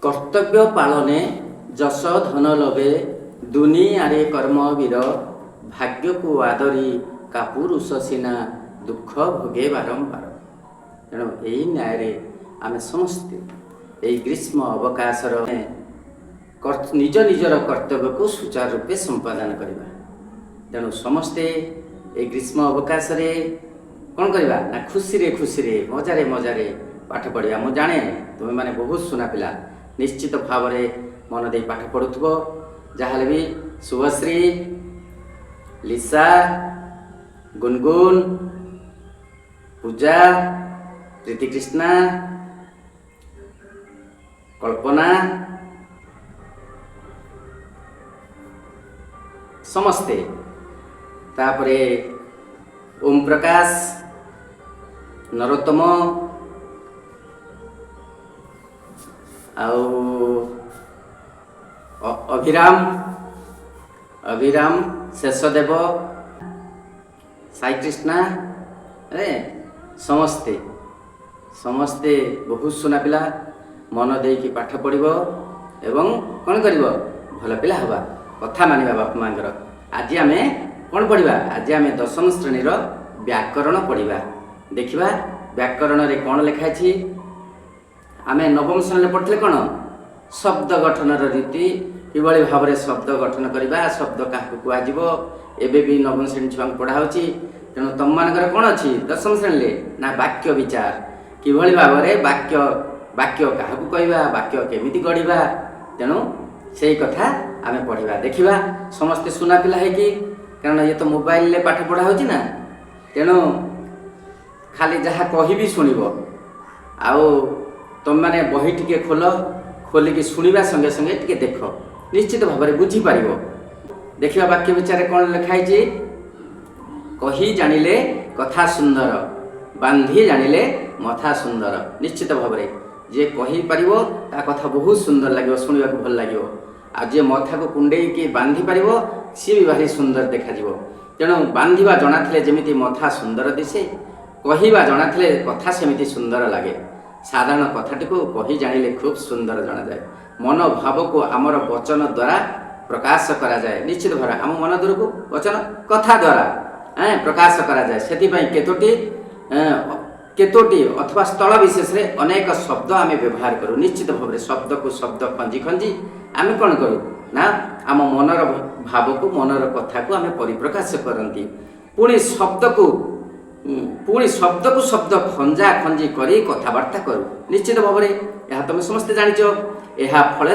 कर्तव्य पालने जस धन लभे दुनियारे कर्मवीर भाग्य को आदरी कापुरुष सिना दुख भोगे बारंबार। तेणु यही न्याय आम समस्ते यही ग्रीष्म अवकाशर निज निजर कर्तव्य को सुचारू रूपे संपादन करवा। तेणु समस्ते ये ग्रीष्म अवकाश कौन करवा ना खुशी खुशी मजारे मजारे पाठ पढ़ा। मु जाने तुम्हें मैंने बहुत सुना पिला निश्चित भाव मन दे पाठ पढ़ुव। जहाँ भी शुभश्री, लिसा, गुनगुन, पूजा, प्रीतिकृष्णा, कल्पना समस्ते तापरे ओम प्रकाश, नरोत्तम अभिराम शेषदेव, साई कृष्णा समस्ते समस्ते बहुत सुना पिला मन दे कि पाठ पढ़व एवं कौन कर भल पिला हवा कथा मानिबा बापा मांकर। आज आम कौन पढ़ा आज आम दशम श्रेणी व्याकरण पढ़ा। देखा व्याकरण रे कौन लिखाई आम नवम श्रेणी पढ़ते कौन शब्द गठन रीति किभली भाव में शब्द गठन करवा शब्द क्या कह भी नवम श्रेणी छुआ पढ़ा। तेणु तुम मानकर कौन अच्छी दशम श्रेणी ना वाक्य विचार किभली भाव में वाक्य वाक्य क्या कहवा वाक्य केमिति गढ़ा। तेणु से कथा आम पढ़ा। देखा समस्ते सुना पिला है कि कारण ये तो मोबाइल पाठ पढ़ा हो ना। तेणु खाली जहाँ कह भी शुणव आउ तुम मैंने बही टी खोल खोलिकी शुणा संगे संगे टे देख निश्चित भाव में बुझीपार। देखा वाक्य विचार कौन लिखाई कही जानिले कथा सुंदर बांधी जानिले मथा सुंदर। निश्चित भाव में जे कही पार ता कथा बहुत सुंदर लगे शुणा भल लगे आ जे मथा को कुंडे कि बांधी पार सी भी भारी सुंदर देखा। तेणु बांधा जना जमी मथा सुंदर दिशे कहवा जना कथा सेमती सुंदर लगे। साधारण कथाटी को कही जानिले खूब सुंदर जना जाए। मन भाव को आमर वचन द्वारा प्रकाश करा जाए। निश्चित भाव आम मन दूर को वचन कथा द्वारा प्रकाश करा जाए। से केतोटी अथवा स्थल विशेष रे अनेक शब्द आम व्यवहार करूँ। निश्चित भाव में शब्द को शब्द खंजी खंजी आम कौन करूँ ना आम मनर भाव को मनर कथा को आम परिप्रकाश करती। पुणी शब्द को शब्द खंजा खंजी करी कथबार्ता करूँ। निश्चित भाव में यह तुम समस्ते जानिच यह फल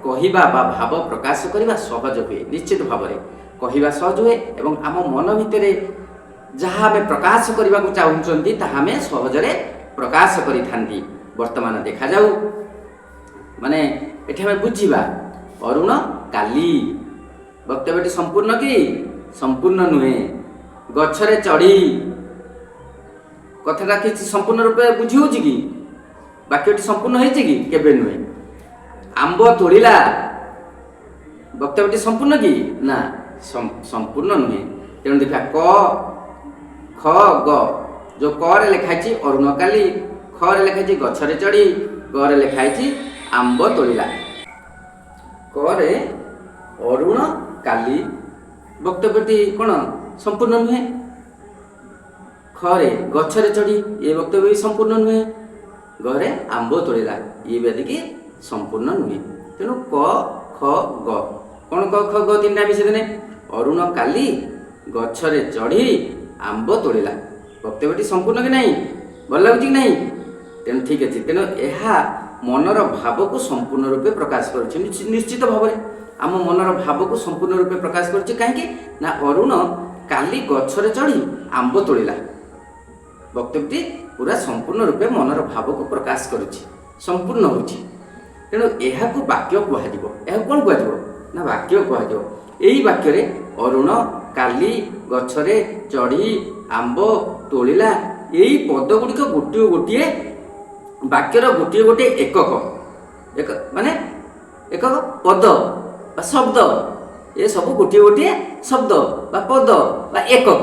कहवा बा भाव प्रकाश करने सहज हुए। निश्चित भाव में कहवा सहज हुए एवं आम मन भितर जहाँ आम प्रकाश करने को चाहूँगी ताहा आम सहजरे प्रकाश करी। वर्तमान देखा जाऊ माने एठी आम बुझा अरुण काली वक्तव्यटी संपूर्ण कि संपूर्ण नुहे। गछरे चढ़ी कथाटा किसी संपूर्ण रूपे बुझी हो कि वाक्यटी संपूर्ण होती कि केबे नुहे। आंब तोड़िला वक्तव्यटी संपूर्ण कि ना संपूर्ण नुहे। तेणु देखा क ख ग जो क रे लिखाई अरुण काली ख रे लिखाई गछरे चढ़ी ग रे लिखाई आंब तोड़िला। क रे अरुण काली वक्तव्यटी कौन संपूर्ण नुहे। खरे गछरे चढ़ी ये वक्तव्य भी संपूर्ण नुहे। गरे आंब तोड़िला ये बेदिकी संपूर्ण नुहे। तेणु क ख ग कौन क ख ग तीन मिसे देने अरुण काली गछरे चढ़ी आंब तोड़िला वक्तव्यटी संपूर्ण कि नहीं भल लगुच कि नहीं। तेणु ठीक अच्छे। तेणु यह मनर भाव को संपूर्ण रूपे प्रकाश कर निश्चित भाव में आम मनर भाव को संपूर्ण रूपे प्रकाश कर कहीं ना अरुण काली गछरे चढ़ी आंब तोड़िला वक्तव्यटी पूरा संपूर्ण रूपे मनर भाव को प्रकाश करुच्ची संपूर्ण होची। तेणु यह वाक्य कह कौन कह ना वाक्य कह। यही वाक्य रे अरुण काली गछरे चढ़ी आंब तोड़िला यही पद गुड़िक गोटे गोटे वाक्यर गोटे गोटे एकक माने एकक पद शब्द ये सब गोटे गोटे शब्द बा पद बा एकक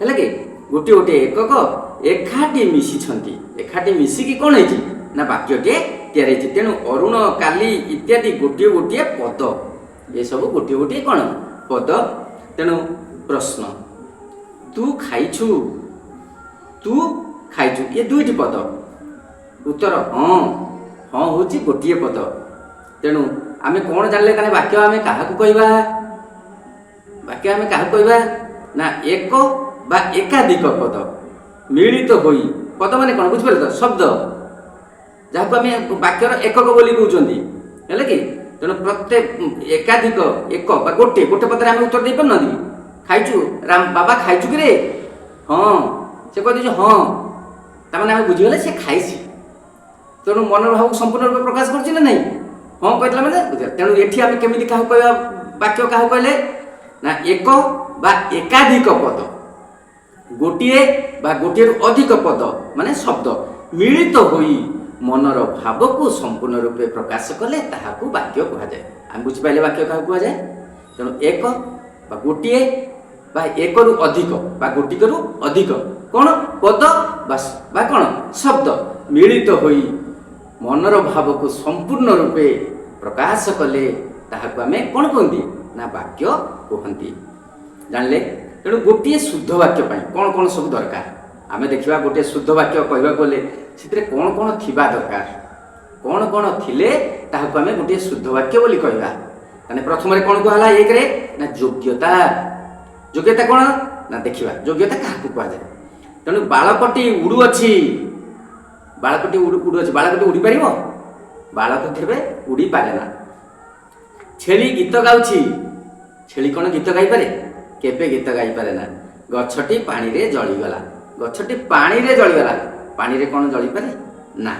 है कि गोटे गोटे एकक एकाठी मिशिछंती एकाठी मिसिकी कौन है ନା ବାକ୍ୟଟିଏ ତିଆରି ହେଇଛି। ତେଣୁ ଅରୁଣ କାଲି ଇତ୍ୟାଦି ଗୋଟିଏ ଗୋଟିଏ ପଦ, ଏସବୁ ଗୋଟିଏ ଗୋଟିଏ କ'ଣ ପଦ। ତେଣୁ ପ୍ରଶ୍ନ ତୁ ଖାଇଛୁ, ତୁ ଖାଇଛୁ, ଏ ଦୁଇଟି ପଦ। ଉତ୍ତର ହଁ, ହଁ ହେଉଛି ଗୋଟିଏ ପଦ। ତେଣୁ ଆମେ କ'ଣ ଜାଣିଲେ ତାହେଲେ ବାକ୍ୟ ଆମେ କାହାକୁ କହିବା? ବାକ୍ୟ ଆମେ କାହାକୁ କହିବା? ନା ଏକ ବା ଏକାଧିକ ପଦ ମିଳିତ ହୋଇ, ପଦ ମାନେ କ'ଣ ବୁଝିପାରିଲେ ତ? ଶବ୍ଦ, ଯାହାକୁ ଆମେ ବାକ୍ୟର ଏକକ ବୋଲି କହୁଛନ୍ତି, ହେଲେ କି? ତେଣୁ ପ୍ରତ୍ୟେକ ଏକାଧିକ, ଏକ ବା ଗୋଟେ ପଦରେ ଆମେ ଉତ୍ତର ଦେଇପାରୁନାହାନ୍ତି। ଖାଇଛୁ ରାମ ବାବା, ଖାଇଛୁ କି ରେ? ହଁ, ସେ କହିଦେଉଛି ହଁ, ତାମାନେ ଆମେ ବୁଝିଗଲେ ସେ ଖାଇଛି। ତେଣୁ ମନର ଭାବକୁ ସମ୍ପୂର୍ଣ୍ଣ ରୂପେ ପ୍ରକାଶ କରୁଛି ନା ନାହିଁ? ହଁ କହିଥିଲା ମାନେ ବୁଝିବା। ତେଣୁ ଏଠି ଆମେ କେମିତି କାହାକୁ କହିବା? ବାକ୍ୟ କାହାକୁ କହିଲେ? ନା ଏକ ବା ଏକାଧିକ ପଦ, ଗୋଟିଏ ବା ଗୋଟିଏରୁ ଅଧିକ ପଦ ମାନେ ଶବ୍ଦ ମିଳିତ ହୋଇ ମନର ଭାବକୁ ସମ୍ପୂର୍ଣ୍ଣ ରୂପେ ପ୍ରକାଶ କଲେ ତାହାକୁ ବାକ୍ୟ କୁହାଯାଏ। ଆମେ ବୁଝିପାରିଲେ ବାକ୍ୟ କାହାକୁ କୁହାଯାଏ? ତେଣୁ ଏକ ବା ଗୋଟିଏ ବା ଏକରୁ ଅଧିକ ବା ଗୋଟିକରୁ ଅଧିକ କ'ଣ ପଦ ବା କ'ଣ ଶବ୍ଦ ମିଳିତ ହୋଇ ମନର ଭାବକୁ ସମ୍ପୂର୍ଣ୍ଣ ରୂପେ ପ୍ରକାଶ କଲେ ତାହାକୁ ଆମେ କ'ଣ କୁହନ୍ତି? ନା ବାକ୍ୟ କୁହନ୍ତି। ଜାଣିଲେ? ତେଣୁ ଗୋଟିଏ ଶୁଦ୍ଧ ବାକ୍ୟ ପାଇଁ କ'ଣ କ'ଣ ସବୁ ଦରକାର? ଆମେ ଦେଖିବା ଗୋଟିଏ ଶୁଦ୍ଧ ବାକ୍ୟ କହିବାକୁ ଗଲେ ସେଥିରେ କ'ଣ କ'ଣ ଥିବା ଦରକାର, କ'ଣ କ'ଣ ଥିଲେ ତାହାକୁ ଆମେ ଗୋଟିଏ ଶୁଦ୍ଧ ବାକ୍ୟ ବୋଲି କହିବା। ତାହେଲେ ପ୍ରଥମରେ କ'ଣ କୁହାହେଲା? ଏକରେ ନା ଯୋଗ୍ୟତା। ଯୋଗ୍ୟତା କ'ଣ? ନା ଦେଖିବା ଯୋଗ୍ୟତା କାହାକୁ କୁହାଯାଏ। ତେଣୁ ବାଳକଟି ଉଡ଼ୁଅଛି, ବାଳକଟି ଉଡ଼ୁଅଛି, ବାଳକଟି ଉଡ଼ି ପାରିବ? ବାଳକ କେବେ ଉଡ଼ି ପାରେ ନା। ଛେଳି ଗୀତ ଗାଉଛି, ଛେଳି କ'ଣ ଗୀତ ଗାଇପାରେ? କେବେ ଗୀତ ଗାଇପାରେ ନା। ଗଛଟି ପାଣିରେ ଜଳିଗଲା, ଗଛଟି ପାଣିରେ ଜଳିଗଲା, ପାଣିରେ କ'ଣ ଜଳିପାରେ? ନା,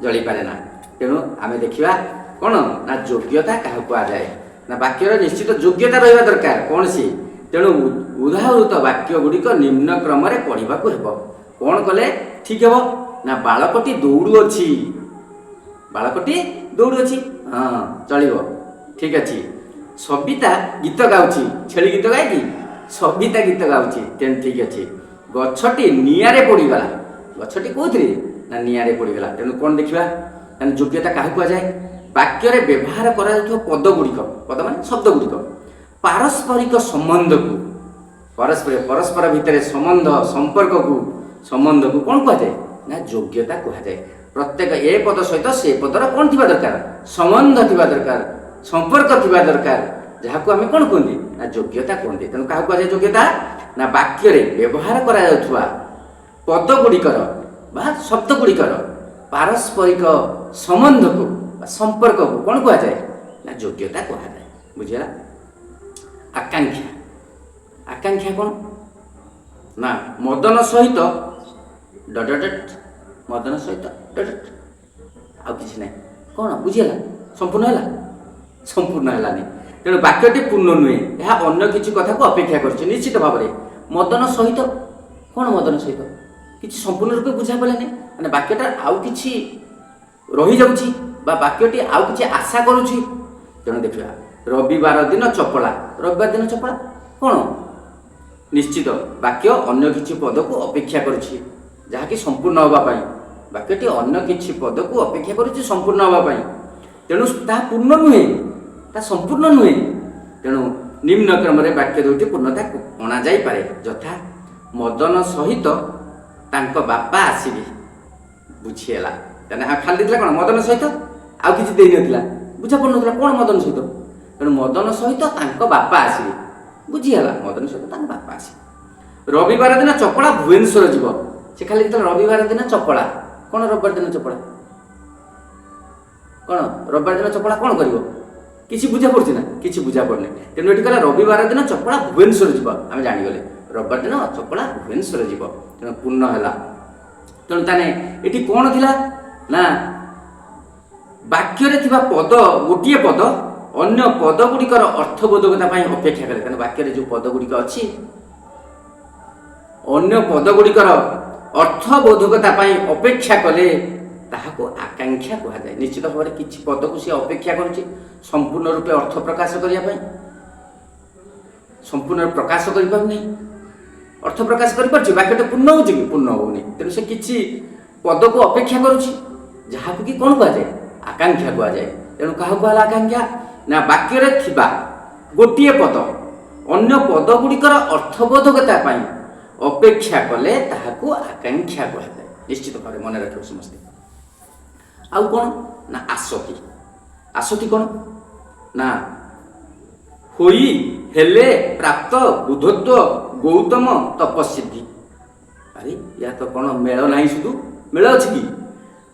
ଜଳିପାରେ ନା। ତେଣୁ ଆମେ ଦେଖିବା କ'ଣ ନା ଯୋଗ୍ୟତା କାହାକୁ କୁହାଯାଏ? ନା ବାକ୍ୟର ନିଶ୍ଚିତ ଯୋଗ୍ୟତା ରହିବା ଦରକାର କୌଣସି। ତେଣୁ ଉଦାହୃତ ବାକ୍ୟ ଗୁଡ଼ିକ ନିମ୍ନ କ୍ରମରେ ପଢ଼ିବାକୁ ହେବ। କ'ଣ କଲେ ଠିକ୍ ହେବ? ନା ବାଳକଟି ଦୌଡ଼ୁଅଛି, ବାଳକଟି ଦୌଡ଼ୁଅଛି, ହଁ ଚଳିବ, ଠିକ୍ ଅଛି। ସବିତା ଗୀତ ଗାଉଛି, ଛେଳି ଗୀତ ଗାଏ କି? ସବିତା ଗୀତ ଗାଉଛି, ତେଣୁ ଠିକ୍ ଅଛି। ଗଛଟି ନିଆଁରେ ପୋଡ଼ିଗଲା, ଗଛଟି କେଉଁଥିରେ? ନା ନିଆଁରେ ପୋଡ଼ିଗଲା। ତେଣୁ କ'ଣ ଦେଖିବା? ତେଣୁ ଯୋଗ୍ୟତା କାହାକୁ କୁହାଯାଏ? ବାକ୍ୟରେ ବ୍ୟବହାର କରାଯାଉଥିବା ପଦ ଗୁଡ଼ିକ, ପଦ ମାନେ ଶବ୍ଦ ଗୁଡ଼ିକ ପାରସ୍ପରିକ ସମ୍ବନ୍ଧକୁ, ପରସ୍ପର ଭିତରେ ସମ୍ବନ୍ଧ ସମ୍ବନ୍ଧକୁ କ'ଣ କୁହାଯାଏ? ନା ଯୋଗ୍ୟତା କୁହାଯାଏ। ପ୍ରତ୍ୟେକ ଏ ପଦ ସହିତ ସେ ପଦର କ'ଣ ଥିବା ଦରକାର? ସମ୍ବନ୍ଧ ଥିବା ଦରକାର, ସମ୍ପର୍କ ଥିବା ଦରକାର, ଯାହାକୁ ଆମେ କ'ଣ କୁହନ୍ତି? ନା ଯୋଗ୍ୟତା କୁହନ୍ତି। ତେଣୁ କାହାକୁ କୁହାଯାଏ ଯୋଗ୍ୟତା? ନା ବାକ୍ୟରେ ବ୍ୟବହାର କରାଯାଉଥିବା ପଦ ଗୁଡ଼ିକର ବା ଶବ୍ଦ ଗୁଡ଼ିକର ପାରସ୍ପରିକ ସମ୍ବନ୍ଧକୁ ବା ସମ୍ପର୍କକୁ କ'ଣ କୁହାଯାଏ? ନା ଯୋଗ୍ୟତା କୁହାଯାଏ। ବୁଝିଲା? ଆକାଂକ୍ଷା, ଆକାଂକ୍ଷା କ'ଣ? ନା ମଦନ ସହିତ ମଦନ ସହିତ ଆଉ କିଛି ନାହିଁ। କ'ଣ ବୁଝିହେଲା? ସମ୍ପୂର୍ଣ୍ଣ ହେଲା? ସମ୍ପୂର୍ଣ୍ଣ ହେଲାନି। ତେଣୁ ବାକ୍ୟଟି ପୂର୍ଣ୍ଣ ନୁହେଁ, ଏହା ଅନ୍ୟ କିଛି କଥାକୁ ଅପେକ୍ଷା କରୁଛି ନିଶ୍ଚିତ ଭାବରେ। ମଦନ ସହିତ କ'ଣ? ମଦନ ସହିତ କିଛି ସମ୍ପୂର୍ଣ୍ଣ ରୂପେ ବୁଝା ପଡ଼ିଲାନି। ମାନେ ବାକ୍ୟଟା ଆଉ କିଛି ରହିଯାଉଛି ବା ବାକ୍ୟଟି ଆଉ କିଛି ଆଶା କରୁଛି। ତେଣୁ ଦେଖିବା ରବିବାର ଦିନ ଚପଳା, ରବିବାର ଦିନ ଚପଳା କ'ଣ? ନିଶ୍ଚିତ ବାକ୍ୟ ଅନ୍ୟ କିଛି ପଦକୁ ଅପେକ୍ଷା କରୁଛି ଯାହାକି ସମ୍ପୂର୍ଣ୍ଣ ହେବା ପାଇଁ। ବାକ୍ୟଟି ଅନ୍ୟ କିଛି ପଦକୁ ଅପେକ୍ଷା କରୁଛି ସମ୍ପୂର୍ଣ୍ଣ ହେବା ପାଇଁ। ତେଣୁ ତାହା ପୂର୍ଣ୍ଣ ନୁହେଁ, ତାହା ସମ୍ପୂର୍ଣ୍ଣ ନୁହେଁ। ତେଣୁ ନିମ୍ନ କ୍ରମରେ ବାକ୍ୟ ଦୁଇଟି ପୂର୍ଣ୍ଣତା ଅଣାଯାଇପାରେ। ଯଥା ମଦନ ସହିତ ତାଙ୍କ ବାପା ଆସିବେ, ବୁଝିହେଲା? ତାହେଲେ ଖାଲି ଦେଇଥିଲା କ'ଣ? ମଦନ ସହିତ, ଆଉ କିଛି ଦେଇନଥିଲା, ବୁଝା ପଡ଼ୁନଥିଲା କ'ଣ ମଦନ ସହିତ। ତେଣୁ ମଦନ ସହିତ ତାଙ୍କ ବାପା ଆସିବେ, ବୁଝିହେଲା? ମଦନ ସହିତ ତାଙ୍କ ବାପା ଆସିବେ। ରବିବାର ଦିନ ଚପଳା ଭୁବନେଶ୍ୱର ଯିବ, ସେ ଖାଲି ଯେତେବେଳେ ରବିବାର ଦିନ ଚପଳା, କ'ଣ ରବିବାର ଦିନ ଚପଳା କ'ଣ? ରବିବାର ଦିନ ଚପଳା କ'ଣ କରିବ? କିଛି ବୁଝା ପଡ଼ୁଛି ନା? କିଛି ବୁଝା ପଡ଼ୁନି। ତେଣୁ ଏଠି କହିଲା ରବିବାର ଦିନ ଚପଳା ଭୁବନେଶ୍ୱର ଯିବ, ଆମେ ଜାଣିଗଲେ ରବିବାର ଦିନ ଚପଳା ଭୁବନେଶ୍ୱର ଯିବ। ତେଣୁ ପୂର୍ଣ୍ଣ ହେଲା। ତେଣୁ ତାହେଲେ ଏଠି କ'ଣ ଥିଲା? ନା ବାକ୍ୟରେ ଥିବା ପଦ, ଗୋଟିଏ ପଦ ଅନ୍ୟ ପଦ ଗୁଡ଼ିକର ଅର୍ଥବୋଧକତା ପାଇଁ ଅପେକ୍ଷା କରେ। ତେଣୁ ବାକ୍ୟରେ ଯେଉଁ ପଦ ଗୁଡ଼ିକ ଅଛି ଅନ୍ୟ ପଦ ଗୁଡ଼ିକର ଅର୍ଥବୋଧକତା ପାଇଁ ଅପେକ୍ଷା କଲେ ତାହାକୁ ଆକାଂକ୍ଷା କୁହାଯାଏ। ନିଶ୍ଚିତ ଭାବରେ କିଛି ପଦକୁ ସେ ଅପେକ୍ଷା କରୁଛି ସମ୍ପୂର୍ଣ୍ଣ ରୂପେ ଅର୍ଥ ପ୍ରକାଶ କରିବା ପାଇଁ, ସମ୍ପୂର୍ଣ୍ଣ ପ୍ରକାଶ କରିପାରୁନି, ଅର୍ଥ ପ୍ରକାଶ କରିପାରୁଛି, ବାକ୍ୟଟି ପୂର୍ଣ୍ଣ ହେଉଛି କି? ପୂର୍ଣ୍ଣ ହେଉନି। ତେଣୁ ସେ କିଛି ପଦକୁ ଅପେକ୍ଷା କରୁଛି ଯାହାକୁ କି କ'ଣ କୁହାଯାଏ? ଆକାଂକ୍ଷା କୁହାଯାଏ। ତେଣୁ କାହାକୁ କୁହାଗଲା ଆକାଂକ୍ଷା? ନା ବାକ୍ୟରେ ଥିବା ଗୋଟିଏ ପଦ ଅନ୍ୟ ପଦ ଗୁଡ଼ିକର ଅର୍ଥବୋଧକତା ପାଇଁ ଅପେକ୍ଷା କଲେ ତାହାକୁ ଆକାଂକ୍ଷା କୁହାଯାଏ। ନିଶ୍ଚିତ ଭାବରେ ମନେ ରଖିବ ସମସ୍ତେ। ଆଉ କ'ଣ? ନା ଆସତି। ଆସତି କ'ଣ? ନା ହୋଇ ହେଲେ ପ୍ରାପ୍ତ ବୁଦ୍ଧତ୍ୱ ଗୌତମ ତପସିଦ୍ଧି। ଆରେ ୟା ତ କ'ଣ ମେଳ ନାହିଁ? ଶୁଧୁ ମେଳ ଅଛି କି?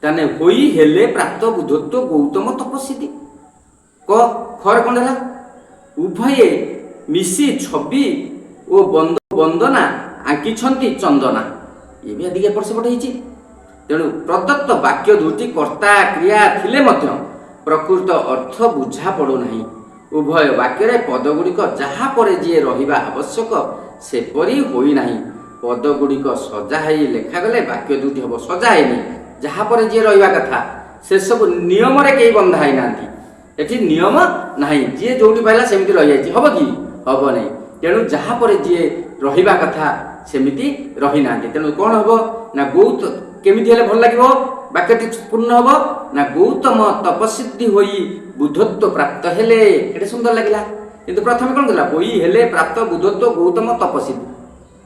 ତାହେଲେ ହୋଇ ହେଲେ ପ୍ରାପ୍ତ ବୁଦ୍ଧତ୍ୱ ଗୌତମ ତପସିଦ୍ଧି। ଖରେ କ'ଣ ହେଲା? ଉଭୟେ ମିଶି ଛବି ଓ ବନ୍ଦନା ଆଙ୍କିଛନ୍ତି ଚନ୍ଦନା। ଇଏ ବି ଅଧିକ ଏପଟ ସେପଟ ହେଇଛି। ତେଣୁ ପ୍ରଦତ୍ତ ବାକ୍ୟ ଦୁଇଟି କର୍ତ୍ତା କ୍ରିୟା ଥିଲେ ମଧ୍ୟ ପ୍ରକୃତ ଅର୍ଥ ବୁଝା ପଡ଼ୁନାହିଁ। ଉଭୟ ବାକ୍ୟରେ ପଦଗୁଡ଼ିକ ଯାହା ପରେ ଯିଏ ରହିବା ଆବଶ୍ୟକ ସେପରି ହୋଇନାହିଁ। ପଦଗୁଡ଼ିକ ସଜା ହେଇ ଲେଖାଗଲେ ବାକ୍ୟ ଦୁଇଟି ହେବ ସଜା ହେଇନି। ଯାହା ପରେ ଯିଏ ରହିବା କଥା ସେସବୁ ନିୟମରେ କେହି ବନ୍ଧା ହେଇନାହାନ୍ତି। ଏଠି ନିୟମ ନାହିଁ, ଯିଏ ଯେଉଁଠି ପାଇଲା ସେମିତି ରହିଯାଇଛି। ହେବ କି? ହେବ ନାହିଁ। ତେଣୁ ଯାହା ପରେ ଯିଏ ରହିବା କଥା ସେମିତି ରହିନାହାନ୍ତି। ତେଣୁ କ'ଣ ହେବ? ନା କେମିତି ହେଲେ ଭଲ ଲାଗିବ? ବାକ୍ୟଟି ପୂର୍ଣ୍ଣ ହେବ ନା ଗୌତମ ତପସିଦ୍ଧି ହୋଇ ବୁଦ୍ଧତ୍ୱ ପ୍ରାପ୍ତ ହେଲେ। ଏଠି ସୁନ୍ଦର ଲାଗିଲା। କିନ୍ତୁ ପ୍ରଥମେ କ'ଣ ଥିଲା? ହୋଇ ହେଲେ ପ୍ରାପ୍ତ ବୁଦ୍ଧତ୍ୱ ଗୌତମ ତପସିଦ୍ଧି।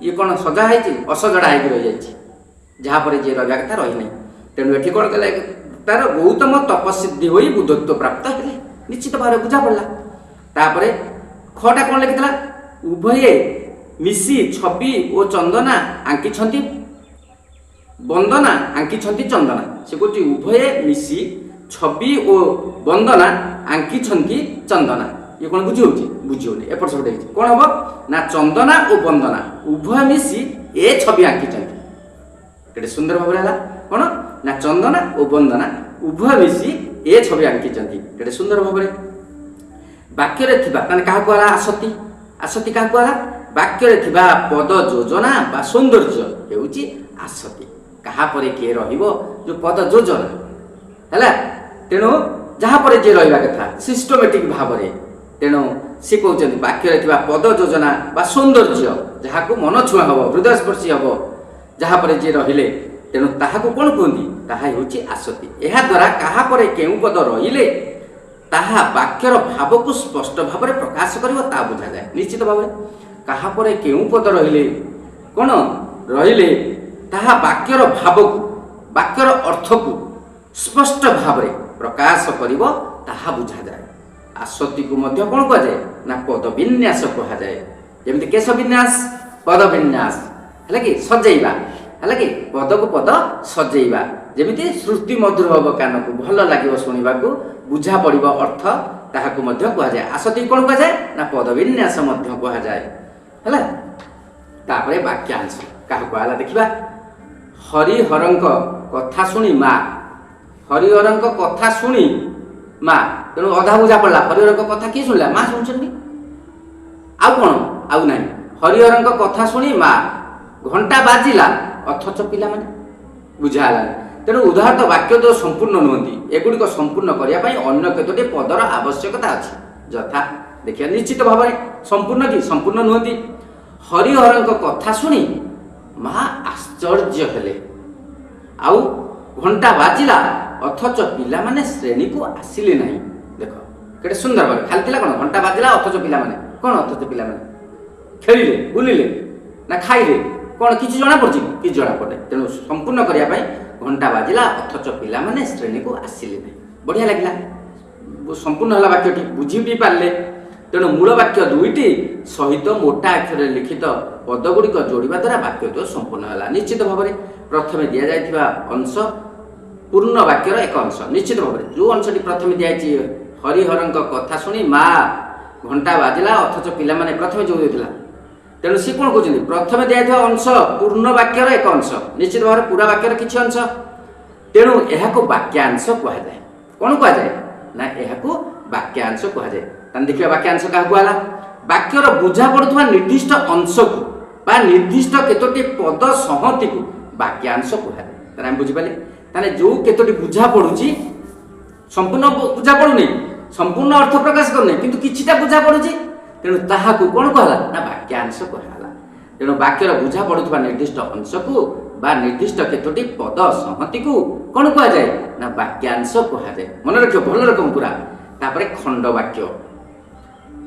ଇଏ କ'ଣ ସଜା ହେଇଛି? ଅସଜଡ଼ା ହେଇକି ରହିଯାଇଛି। ଯାହା ପରେ ଯିଏ ରହିବା କଥା ରହିନାହିଁ। ତେଣୁ ଏଠି କ'ଣ କଲେ? ତାର ଗୌତମ ତପସିଦ୍ଧି ହୋଇ ବୁଦ୍ଧତ୍ୱ ପ୍ରାପ୍ତ ହେଲେ। ନିଶ୍ଚିତ ଭାବରେ ବୁଝା ପଡ଼ିଲା। ତାପରେ ଖଟା କ'ଣ ଲେଖିଥିଲା? ଉଭୟେ ମିଶି ଛବି ଓ ଚନ୍ଦନା ଆଙ୍କିଛନ୍ତି ବନ୍ଦନା ଆଙ୍କିଛନ୍ତି ଚନ୍ଦନା। ସେ କହୁଛି ଉଭୟେ ମିଶି ଛବି ଓ ବନ୍ଦନା ଆଙ୍କିଛନ୍ତି ଚନ୍ଦନା। ଇଏ କ'ଣ ବୁଝି ହେଉଛି? ବୁଝି ହେଉନି। ଏପଟ ସେପଟ ହେଇଛି। କ'ଣ ହେବ? ନା ଚନ୍ଦନା ଓ ବନ୍ଦନା ଉଭୟ ମିଶି ଏ ଛବି ଆଙ୍କିଛନ୍ତି। କେତେ ସୁନ୍ଦର ଭାବରେ ହେଲା। କ'ଣ? ନା ଚନ୍ଦନା ଓ ବନ୍ଦନା ଉଭୟ ମିଶି ଏ ଛବି ଆଙ୍କିଛନ୍ତି। କେତେ ସୁନ୍ଦର ଭାବରେ। ବାକ୍ୟରେ ଥିବା ମାନେ କାହାକୁ ହେଲା? ଆସତି। ଆସତି କାହାକୁ ହେଲା? ବାକ୍ୟରେ ଥିବା ପଦ ଯୋଜନା ବା ସୌନ୍ଦର୍ଯ୍ୟ ହେଉଛି ଆସତି। କାହା ପରେ କିଏ ରହିବ? ଯେଉଁ ପଦ ଯୋଜନା ହେଲା। ତେଣୁ ଯାହା ପରେ ଯିଏ ରହିବା କଥା ସିଷ୍ଟମେଟିକ୍ ଭାବରେ। ତେଣୁ ସେ କହୁଛନ୍ତି ବାକ୍ୟରେ ଥିବା ପଦ ଯୋଜନା ବା ସୌନ୍ଦର୍ଯ୍ୟ ଯାହାକୁ ମନଛୁଆଁ ହେବ, ହୃଦୟସ୍ପର୍ଶୀ ହେବ, ଯାହା ପରେ ଯିଏ ରହିଲେ ତେଣୁ ତାହାକୁ କ'ଣ କୁହନ୍ତି? ତାହା ହେଉଛି ଆସତି। ଏହାଦ୍ୱାରା କାହା ପରେ କେଉଁ ପଦ ରହିଲେ ତାହା ବାକ୍ୟର ଭାବକୁ ସ୍ପଷ୍ଟ ଭାବରେ ପ୍ରକାଶ କରିବ ତାହା ବୁଝାଯାଏ। ନିଶ୍ଚିତ ଭାବରେ କାହା ପରେ କେଉଁ ପଦ ରହିଲେ କ'ଣ ରହିଲେ ତାହା ବାକ୍ୟର ଭାବକୁ ବାକ୍ୟର ଅର୍ଥକୁ ସ୍ପଷ୍ଟ ଭାବରେ ପ୍ରକାଶ କରିବ ତାହା ବୁଝାଯାଏ। ଆସତିକୁ ମଧ୍ୟ କ'ଣ କୁହାଯାଏ? ନା ପଦ ବିନ୍ୟାସ କୁହାଯାଏ। ଯେମିତି କେଶ ବିନ୍ୟାସ, ପଦ ବିନ୍ୟାସ ହେଲା କି ସଜେଇବା, ହେଲା କି ପଦକୁ ପଦ ସଜେଇବା। ଯେମିତି ଶ୍ରୁତି ମଧୁର ହେବ, କାନକୁ ଭଲ ଲାଗିବ ଶୁଣିବାକୁ, ବୁଝା ପଡ଼ିବ ଅର୍ଥ, ତାହାକୁ ମଧ୍ୟ କୁହାଯାଏ। ଆସତି କ'ଣ କୁହାଯାଏ? ନା ପଦ ବିନ୍ୟାସ ମଧ୍ୟ କୁହାଯାଏ। ହେଲା। ତାପରେ ବାକ୍ୟାଂଶ କାହାକୁ କୁହାଗଲା ଦେଖିବା। ହରିହରଙ୍କ କଥା ଶୁଣି ମା। ହରିହରଙ୍କ କଥା ଶୁଣି ମା। ତେଣୁ ଅଧା ବୁଝା ପଡ଼ିଲା। ହରିହରଙ୍କ କଥା କିଏ ଶୁଣିଲା? ମା ଶୁଣୁଛନ୍ତି। ଆଉ କ'ଣ? ଆଉ ନାହିଁ। ହରିହରଙ୍କ କଥା ଶୁଣି ମା। ଘଣ୍ଟା ବାଜିଲା ଅଥଚ ପିଲାମାନେ। ବୁଝା ହେଲାନି। ତେଣୁ ଉଦାହରଣ ବାକ୍ୟ ତ ସମ୍ପୂର୍ଣ୍ଣ ନୁହନ୍ତି। ଏଗୁଡ଼ିକ ସମ୍ପୂର୍ଣ୍ଣ କରିବା ପାଇଁ ଅନ୍ୟ କେତୋଟି ପଦର ଆବଶ୍ୟକତା ଅଛି। ଯଥା ଦେଖିବା ନିଶ୍ଚିତ ଭାବରେ ସମ୍ପୂର୍ଣ୍ଣ କି? ସମ୍ପୂର୍ଣ୍ଣ ନୁହନ୍ତି। ହରିହରଙ୍କ କଥା ଶୁଣି ମା ଆଶ୍ଚର୍ଯ୍ୟ ହେଲେ। ଆଉ ଘଣ୍ଟା ବାଜିଲା ଅଥଚ ପିଲାମାନେ ଶ୍ରେଣୀକୁ ଆସିଲେ ନାହିଁ। ଦେଖ କେତେ ସୁନ୍ଦର ଭାବରେ ଖାଲି ଥିଲା କ'ଣ? ଘଣ୍ଟା ବାଜିଲା ଅଥଚ ପିଲାମାନେ। କ'ଣ ଅଥଚ ପିଲାମାନେ? ଖେଳିଲେ, ବୁଲିଲେ ନା ଖାଇଲେ? କ'ଣ କିଛି ଜଣାପଡ଼ୁଛି? କିଛି ଜଣାପଡ଼େ। ତେଣୁ ସମ୍ପୂର୍ଣ୍ଣ କରିବା ପାଇଁ ଘଣ୍ଟା ବାଜିଲା ଅଥଚ ପିଲାମାନେ ଶ୍ରେଣୀକୁ ଆସିଲେ ନାହିଁ। ବଢ଼ିଆ ଲାଗିଲା। ସମ୍ପୂର୍ଣ୍ଣ ହେଲା ବାକ୍ୟଟି। ବୁଝି ବି ପାରିଲେ। ତେଣୁ ମୂଳ ବାକ୍ୟ ଦୁଇଟି ସହିତ ମୋଟା ଅକ୍ଷରରେ ଲିଖିତ ପଦଗୁଡ଼ିକ ଯୋଡ଼ିବା ଦ୍ୱାରା ବାକ୍ୟଟି ସମ୍ପୂର୍ଣ୍ଣ ହେଲା। ନିଶ୍ଚିତ ଭାବରେ ପ୍ରଥମେ ଦିଆଯାଇଥିବା ଅଂଶ ପୂର୍ଣ୍ଣ ବାକ୍ୟର ଏକ ଅଂଶ। ନିଶ୍ଚିତ ଭାବରେ ଯେଉଁ ଅଂଶଟି ପ୍ରଥମେ ଦିଆଯାଇଛି ହରିହରଙ୍କ କଥା ଶୁଣି ମା ଘଣ୍ଟା ବାଜିଲା ଅଥଚ ପିଲାମାନେ ପ୍ରଥମେ ଯେଉଁ ଦେଇଥିଲା। ତେଣୁ ସେ କ'ଣ କହୁଛନ୍ତି? ପ୍ରଥମେ ଦିଆଯାଇଥିବା ଅଂଶ ପୂର୍ଣ୍ଣ ବାକ୍ୟର ଏକ ଅଂଶ। ନିଶ୍ଚିତ ଭାବରେ ପୁରା ବାକ୍ୟର କିଛି ଅଂଶ। ତେଣୁ ଏହାକୁ ବାକ୍ୟାଂଶ କୁହାଯାଏ। କ'ଣ କୁହାଯାଏ? ନା ଏହାକୁ ବାକ୍ୟାଂଶ କୁହାଯାଏ। ତାହେଲେ ଦେଖିବା ବାକ୍ୟାଂଶ କାହାକୁ ହେଲା? ବାକ୍ୟର ବୁଝା ପଡ଼ୁଥିବା ନିର୍ଦ୍ଦିଷ୍ଟ ଅଂଶକୁ ବା ନିର୍ଦ୍ଦିଷ୍ଟ କେତୋଟି ପଦ ସଂହତିକୁ ବାକ୍ୟାଂଶ କୁହାଯାଏ। ତାହେଲେ ଆମେ ବୁଝିପାରିଲେ। ତାହେଲେ ଯେଉଁ କେତୋଟି ବୁଝା ପଡ଼ୁଛି ସମ୍ପୂର୍ଣ୍ଣ ବୁଝା ପଡ଼ୁନି, ସମ୍ପୂର୍ଣ୍ଣ ଅର୍ଥ ପ୍ରକାଶ କରୁନି, କିନ୍ତୁ କିଛିଟା ବୁଝା ପଡ଼ୁଛି। ତେଣୁ ତାହାକୁ କ'ଣ କୁହାଗଲା? ନା ବାକ୍ୟାଂଶ କୁହାଗଲା। ତେଣୁ ବାକ୍ୟର ବୁଝା ପଡ଼ୁଥିବା ନିର୍ଦ୍ଦିଷ୍ଟ ଅଂଶକୁ बा निर्दिष्ट केतोटी पद संहति को कौन कह जाए ना वाक्यांश कह जाए। मन रख भल रकम पूरा। तापर खंड वाक्य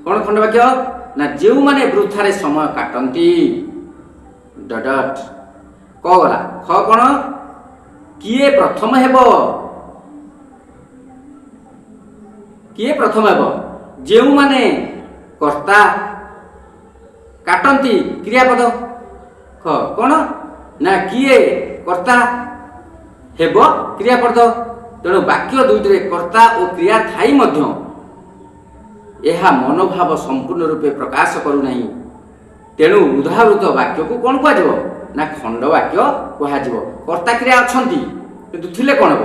कौन खंड वाक्य ना जो माने वृथारे समय काटती डट क गला ख कौन किए प्रथम हेब किए प्रथम हेब जो माने कर्ता काटती क्रियापद ख कौन ना किए कर्ता हेब क्रियापद। तेणु वाक्य दुईटे कर्ता और क्रिया थाई मध्य यह मनोभाव संपूर्ण रूपे प्रकाश करूना। तेणु उदाहृत वाक्य को कौन कह ना खंड वाक्य कह। कर्ता क्रिया अच्छी किंतु थिले कौन हम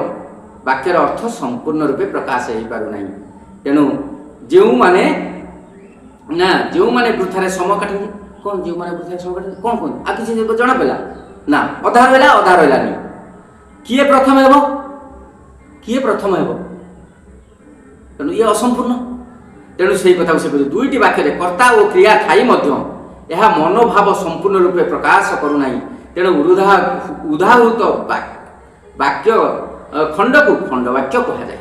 वाक्यर अर्थ संपूर्ण रूपे प्रकाश हो पारना। तेणु जो माने ना जो माने वृथारे समय काटती कौन जो माने वृथारे समय काटती कौन कौन आ किसी जना पड़ा ना अधा रहा अधा रहानी किए प्रथम हेब किए प्रथम हेब तेणु ये असंपूर्ण। तेणु से कथा से दुईटी वाक्य कर्ता और क्रिया थाई यह मनोभाव संपूर्ण रूपे प्रकाश करूना। तेणु उदाहृत वाक्य खंड को खंड वाक्य कह जाए।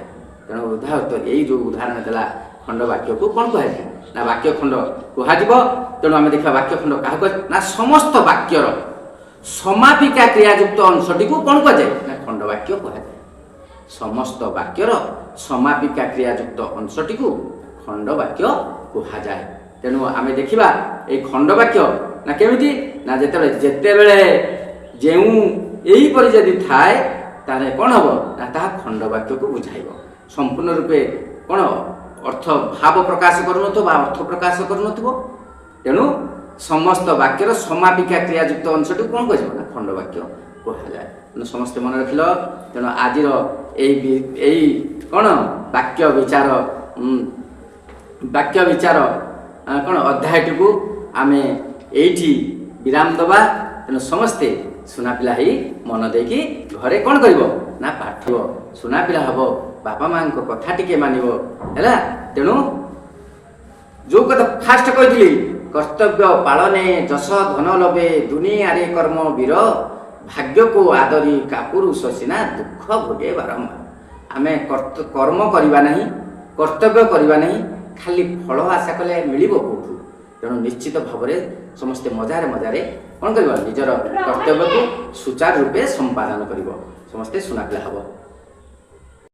तेणु उदाहृत यही जो उदाहरण देला खंड वाक्य को कौन कह जाए ना वाक्य खंड कह। तेणु आम देखा वाक्य खंड क्या ना समस्त वाक्यर समापिका क्रियायुक्त अंशटी को कौन कह जाए ना खंड वाक्य कह जाए। समस्त वाक्यर समापिका क्रियायुक्त अंशटी को खंड वाक्य कह जाए। तेणु आम देखा ये खंड वाक्य ना केमिति ना जेतेबेले जेउ एहीपरि जदि थाए तारे कौन हम ना ताहा खंड वाक्य को बुझाइब। संपूर्ण रूपे कौन अर्थ भाव प्रकाश करूनथो बा अर्थ प्रकाश करूनथो। तेणु समस्त वाक्यर समापिका क्रियायुक्त अंशटी कौन कह ना खंड वाक्य कह जाए। तेणु समस्ते मन रखिल। तेणु आज कौन वाक्य विचार कौन अध्यायटी को आम एठी विराम दबा। तेणु समस्ते सुना पिला ही मन देकी घरे कौन कर ना पाठ सुना पिला हम बापा माँ कथा टिके मानव है। तेणु जो कथा फास्ट कही कर्तव्य पालने जस धन लभे दुनिया रे कर्म वीर भाग्य को आदरी कापुरुष सीना दुख भोगे बारंबार। आमे कर्म करवा नहीं कर्तव्य करवा नहीं खाली फल आशा कले मिल कौटू। तेणु निश्चित भाव में समस्ते मजारे मजारे कौन कर निजर कर्तव्य को सुचारू रूपे संपादन कर समस्ते सुना पिला हम।